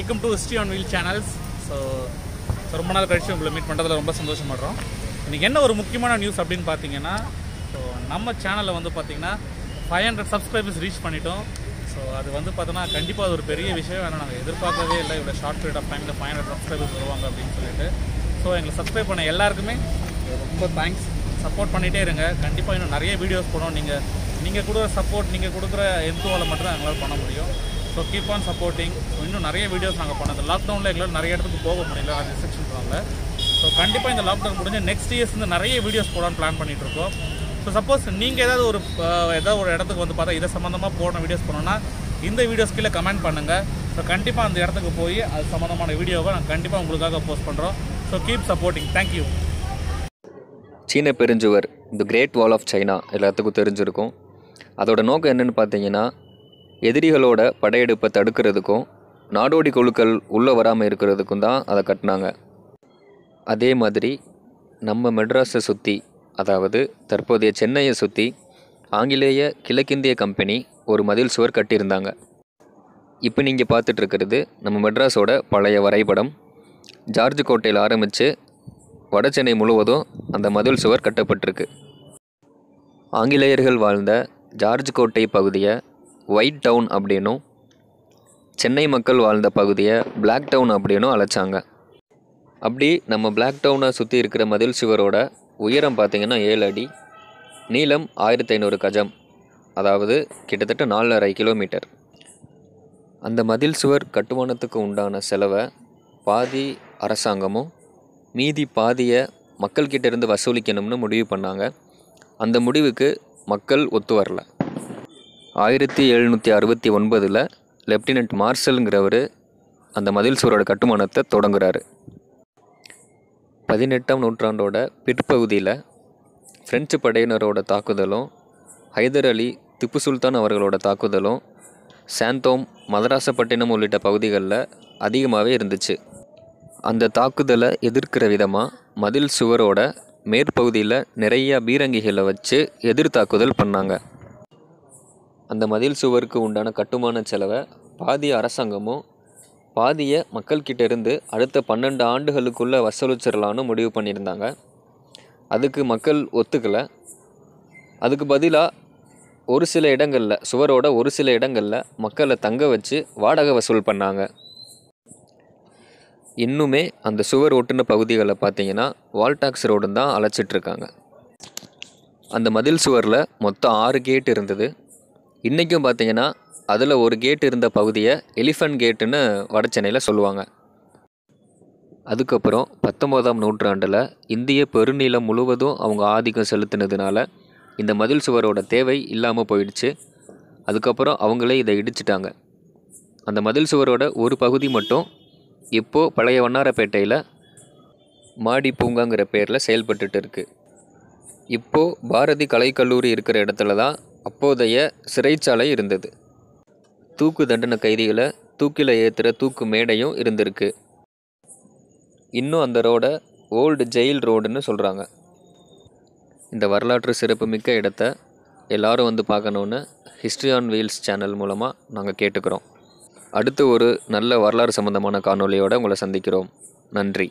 Welcome to history on wheel channels. So ரொம்ப நாள் கழிச்சு உங்களை மீட் பண்ணுறதுல ரொம்ப சந்தோஷப்படுறோம். இன்றைக்கி என்ன ஒரு முக்கியமான நியூஸ் அப்படின்னு பார்த்தீங்கன்னா, ஸோ நம்ம சேனலில் வந்து பார்த்திங்கன்னா 500 சப்ஸ்கிரைபர்ஸ் ரீச் பண்ணிட்டோம். ஸோ அது வந்து பார்த்தோன்னா கண்டிப்பாக அது ஒரு பெரிய விஷயம். ஏன்னா நாங்கள் எதிர்பார்க்கவே இல்லை இவ்வளோ ஷார்ட் பீரியட் ஆஃப் டைமில் 500 சப்ஸ்கிரைபர்ஸ் வருவாங்க அப்படின்னு சொல்லிட்டு. ஸோ எங்களை சப்ஸ்கிரைப் பண்ண எல்லாருக்குமே ரொம்ப தேங்க்ஸ். சப்போர்ட் பண்ணிகிட்டே இருங்க. கண்டிப்பாக இன்னும் நிறைய வீடியோஸ் போடும். நீங்கள் கொடுக்குற சப்போர்ட், நீங்கள் கொடுக்குற எந்தோவில் மட்டும் தான் எங்களால் பண்ண முடியும். So keep on supporting. இன்னும் நிறைய வீடியோஸ் நாங்கள் பண்ணோம். இந்த லாக்டவுனில் எங்களால் நிறைய இடத்துக்கு போக முடியல, அது ரெஸ்ட்ரிக்ஷன்ஸால. ஸோ கண்டிப்பாக இந்த லாக்டவுன் முடிஞ்சு நெக்ஸ்ட் இயர்ஸ் வந்து நிறைய வீடியோஸ் போடான்னு பிளான் பண்ணிகிட்ருக்கோம். ஸோ சப்போஸ் நீங்கள் ஏதாவது ஒரு இடத்துக்கு வந்து பார்த்தா இதை சம்மந்தமாக போன வீடியோஸ் பண்ணோன்னா இந்த வீடியோஸ் கீழே கமெண்ட் பண்ணுங்கள். ஸோ கண்டிப்பாக அந்த இடத்துக்கு போய் அது சம்மந்தமான வீடியோவை நாங்கள் கண்டிப்பாக உங்களுக்காக போஸ்ட் பண்ணுறோம். So keep supporting. தேங்க்யூ. சீன பெருஞ்சுவர், தி கிரேட் வால் ஆஃப் சைனா எல்லாத்துக்கும் தெரிஞ்சிருக்கும். அதோட நோக்கம் என்னென்னு பார்த்தீங்கன்னா, எதிரிகளோட படையெடுப்பை தடுக்கிறதுக்கும் நாடோடி குழுக்கள் உள்ளே வராமல் இருக்கிறதுக்கும் தான் அதை கட்டினாங்க. அதே மாதிரி நம்ம மெட்ராஸை சுற்றி, அதாவது தற்போதைய சென்னையை சுற்றி ஆங்கிலேய கிழக்கிந்திய கம்பெனி ஒரு மதில் சுவர் கட்டியிருந்தாங்க. இப்போ நீங்கள் பார்த்துட்ருக்கிறது நம்ம மெட்ராஸோட பழைய வரைபடம். ஜார்ஜ் கோட்டையில் ஆரம்பித்து வட சென்னை முழுவதும் அந்த மதில் சுவர் கட்டப்பட்டிருக்கு. ஆங்கிலேயர்கள் வாழ்ந்த ஜார்ஜ் கோட்டை பகுதியை ஒயிட் டவுன் அப்படின்னும், சென்னை மக்கள் வாழ்ந்த பகுதியை பிளாக் டவுன் அப்படின்னும் அழைச்சாங்க. அப்படி நம்ம பிளாக் டவுனை சுற்றி இருக்கிற மதில் சுவரோட உயரம் பார்த்திங்கன்னா 7 அடி, நீளம் 1500 கஜம், அதாவது கிட்டத்தட்ட 4.5 கிலோமீட்டர். அந்த மதில் சுவர் கட்டுமானத்துக்கு உண்டான செலவை பாதி அரசாங்கமும் மீதி பாதியை மக்கள்கிட்ட இருந்து வசூலிக்கணும்னு முடிவு பண்ணாங்க. அந்த முடிவுக்கு மக்கள் ஒத்து வரல. 1769 லெப்டினன்ட் மார்ஷல்ங்கிறவர் அந்த மதில் சுவரோட கட்டுமானத்தை தொடங்குறாரு. 18ஆம் நூற்றாண்டோட பிற்பகுதியில் பிரெஞ்சு படையினரோட தாக்குதலும், ஹைதர் அலி, திப்பு சுல்தான் அவர்களோட தாக்குதலும் சாந்தோம், மதராசப்பட்டினம் உள்ளிட்ட பகுதிகளில் அதிகமாகவே இருந்துச்சு. அந்த தாக்குதலை எதிர்க்கிற விதமாக மதில் சுவரோட மேற்பகுதியில் நிறைய பீரங்கிகளை வச்சு எதிர் தாக்குதல் பண்ணாங்க. அந்த மதில் சுவருக்கு உண்டான கட்டுமான செலவை பாதி அரசாங்கமும் பாதியை மக்கள்கிட்ட இருந்து அடுத்த 12 ஆண்டுகளுக்குள்ளே வசூலிச்சிடலான்னு முடிவு பண்ணியிருந்தாங்க. அதுக்கு மக்கள் ஒத்துக்கலை. அதுக்கு பதிலாக ஒரு சில இடங்களில், சுவரோட ஒரு சில இடங்களில் மக்களை தங்க வச்சு வாடகை வசூல் பண்ணாங்க. இன்னுமே அந்த சுவர் ஒட்டின பகுதிகளை பார்த்தீங்கன்னா வால்டாக்ஸ் ரோடுன்னு தான் அழைச்சிட்ருக்காங்க. அந்த மதில் சுவரில் மொத்தம் 6 கேட் இருந்தது. இன்றைக்கும் பார்த்தீங்கன்னா அதில் ஒரு கேட் இருந்த பகுதியை எலிஃபண்ட் கேட்டுன்னு வட சென்னையில் சொல்லுவாங்க. அதுக்கப்புறம் 19ஆம் நூற்றாண்டில் இந்திய பெருநிலம் முழுவதும் அவங்க ஆதிக்கம் செலுத்தினதுனால இந்த மதில் சுவரோட தேவை இல்லாமல் போயிடுச்சு. அதுக்கப்புறம் அவங்களே இதை இடிச்சிட்டாங்க. அந்த மதில் சுவரோட ஒரு பகுதி மட்டும் இப்போது பழைய வண்ணாரப்பேட்டையில் மாடி பூங்காங்கிற பேரில் செயல்பட்டுட்டு இருக்குது. இப்போது பாரதி கலைக்கல்லூரி இருக்கிற இடத்துல தான் அப்போதைய சிறைச்சாலை இருந்தது. தூக்கு தண்டனை கைதிகளை தூக்கில் ஏற்றுற தூக்கு மேடையும் இருந்திருக்கு. இன்னும் அந்த ரோடை ஓல்டு ஜெயில் ரோடுன்னு சொல்கிறாங்க. இந்த வரலாற்று சிறப்புமிக்க இடத்த எல்லோரும் வந்து பார்க்கணுன்னு ஹிஸ்ட்ரி ஆன் வீல்ஸ் சேனல் மூலமாக நாங்கள் கேட்டுக்கிறோம். அடுத்து ஒரு நல்ல வரலாறு சம்பந்தமான காணொலியோடு உங்களை சந்திக்கிறோம். நன்றி.